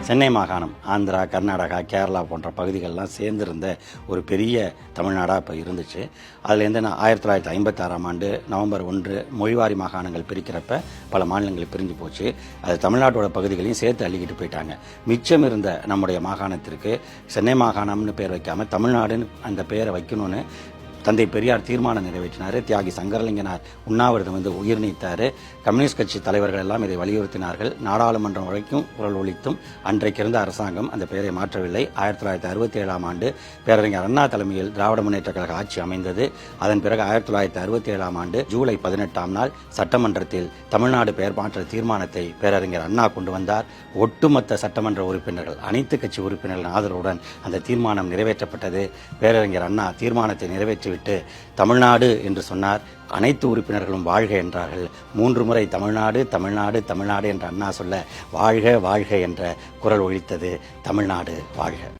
சென்னை மாகாணம், ஆந்திரா, கர்நாடகா, கேரளா போன்ற பகுதிகளெலாம் சேர்ந்திருந்த ஒரு பெரிய தமிழ்நாடாக இப்போ இருந்துச்சு. அதுலேருந்து 1956ஆம் ஆண்டு நவம்பர் 1 மொழிவாரி மாகாணங்கள் பிரிக்கிறப்ப பல மாநிலங்கள் பிரிஞ்சு போச்சு. அது தமிழ்நாட்டோட பகுதிகளையும் சேர்த்து அள்ளிக்கிட்டு போயிட்டாங்க. மிச்சம் இருந்த நம்முடைய மாகாணத்திற்கு சென்னை மாகாணம்னு பேர் வைக்காமல் தமிழ்நாடுன்னு அந்த பேரை வைக்கணும்னு தந்தை பெரியார் தீர்மானம் நிறைவேற்றினார். தியாகி சங்கரலிங்கனார் உண்ணாவிரதம் உயிர் நீத்தார். கம்யூனிஸ்ட் கட்சி தலைவர்கள் எல்லாம் இதை வலியுறுத்தினார்கள். நாடாளுமன்றம் வரைக்கும் குரல் ஒலித்தும் அன்றைக்கு இருந்த அரசாங்கம் அந்த பெயரை மாற்றவில்லை. 1967ஆம் ஆண்டு பேரறிஞர் அண்ணா தலைமையில் திராவிட முன்னேற்ற கழக ஆட்சி அமைந்தது. அதன் பிறகு 1967ஆம் ஆண்டு ஜூலை 18ஆம் நாள் சட்டமன்றத்தில் தமிழ்நாடு பெயர் மாற்ற தீர்மானத்தை பேரறிஞர் அண்ணா கொண்டு வந்தார். ஒட்டுமொத்த சட்டமன்ற உறுப்பினர்கள், அனைத்து கட்சி உறுப்பினர்களின் ஆதரவுடன் அந்த தீர்மானம் நிறைவேற்றப்பட்டது. பேரறிஞர் அண்ணா தீர்மானத்தை நிறைவேற்றி விட்டு தமிழ்நாடு என்று சொன்னார். அனைத்து உறுப்பினர்களும் வாழ்க என்றார்கள். 3 முறை தமிழ்நாடு தமிழ்நாடு தமிழ்நாடு என்று அண்ணா சொல்ல வாழ்க வாழ்க என்ற குரல் ஒலித்தது. தமிழ்நாடு வாழ்க.